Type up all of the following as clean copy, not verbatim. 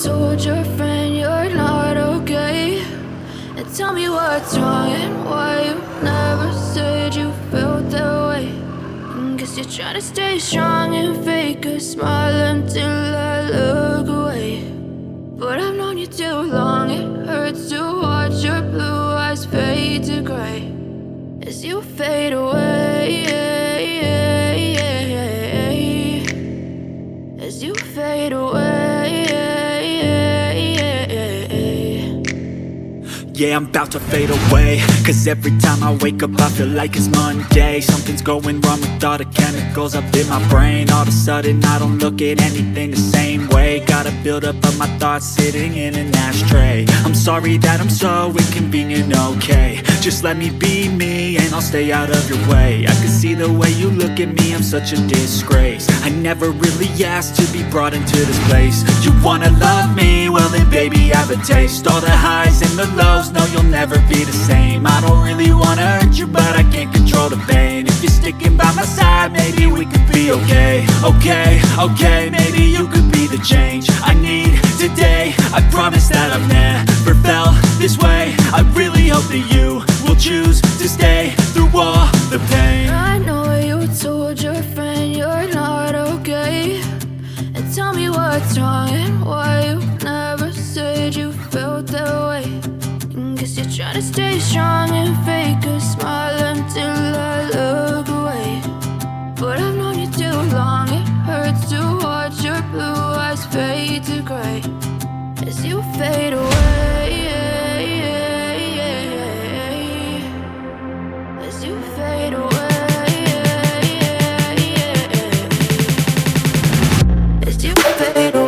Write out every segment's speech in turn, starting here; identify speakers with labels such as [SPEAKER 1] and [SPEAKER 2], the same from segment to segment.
[SPEAKER 1] told your friend you're not okay? And tell me what's wrong and why you never said you felt that way. Guess you're trying to stay strong and fake a smile until I look away. But I've known you too long, it hurts to watch your blue eyes fade to gray as you fade away, as you fade away.
[SPEAKER 2] Yeah, I'm about to fade away, cause every time I wake up I feel like it's Monday. Something's going wrong with all the chemicals up in my brain. All of a sudden I don't look at anything the same way. Got a build up of my thoughts sitting in an ashtray. I'm sorry that I'm so inconvenient, okay? Just let me be me and I'll stay out of your way. I can see the way you look at me, I'm such a disgrace. I never really asked to be brought into this place. You wanna love me? Well then baby, have a taste. All the highs and the lows, no, you'll never be the same. I don't really wanna hurt you, but I can't control the pain. If you're sticking by my side, maybe we could be okay. Okay, maybe you could be the change I need today. I promise that I've never felt this way. I really hope that you will choose to stay through all the pain.
[SPEAKER 1] I know you told your friend you're not okay. And tell me what's wrong and why you never said you felt that way. Guess you're trying to stay strong and fake a smile until I look away. But I've known you too long, it hurts to watch your blue eyes fade to gray as you fade away, as you fade away, as you fade away.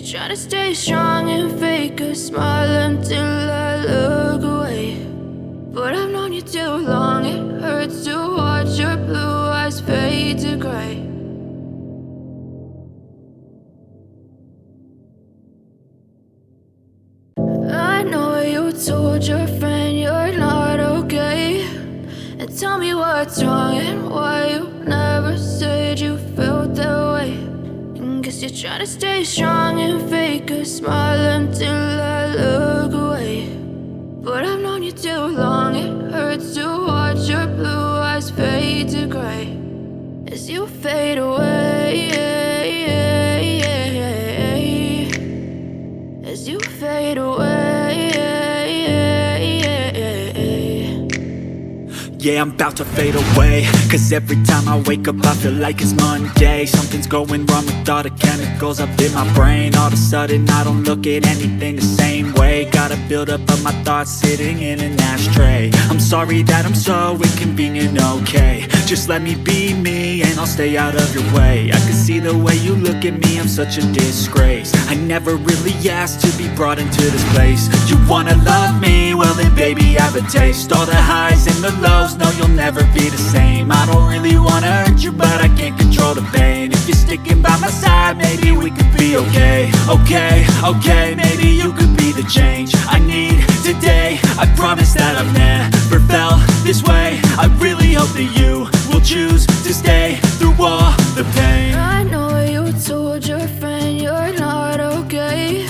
[SPEAKER 1] Try to stay strong and fake a smile until I look away. But I've known you too long, it hurts to watch your blue eyes fade to gray. I know you told your friend you're not okay. And tell me what's wrong and why you never said you felt that way. Guess you're trying to stay strong and fake a smile until I look away. But I've known you too long, it hurts to watch your blue eyes fade to gray as you fade away, as you fade away.
[SPEAKER 2] Yeah, I'm about to fade away, cause every time I wake up I feel like it's Monday. Something's going wrong with all the chemicals up in my brain. All of a sudden I don't look at anything the same way. Gotta build up of my thoughts sitting in an ashtray. I'm sorry that I'm so inconvenient, okay. Just let me be me and I'll stay out of your way. I can see the way you look at me, I'm such a disgrace. I never really asked to be brought into this place. You wanna love me? Well then baby have a taste. All the highs and the lows, no you'll never be the same. I don't really wanna hurt you but I can't control the pain. If you're sticking by my side, maybe we could be okay. Okay, maybe you could be the change I need today. I promise that I've never felt this way. I really hope that you will choose to stay through all the pain.
[SPEAKER 1] I know you told your friend you're not okay,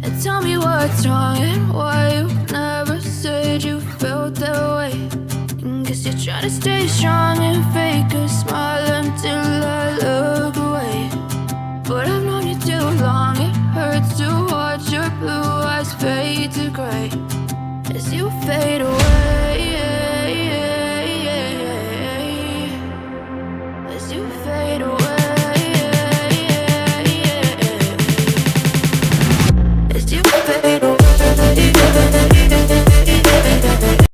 [SPEAKER 1] and tell me what's wrong and why you never said you felt that way. And guess you're trying to stay strong and fake a smile until I look away. But I've known you too long, it hurts to watch your blue eyes fade to gray as you fade away. As you fade away. As you fade away.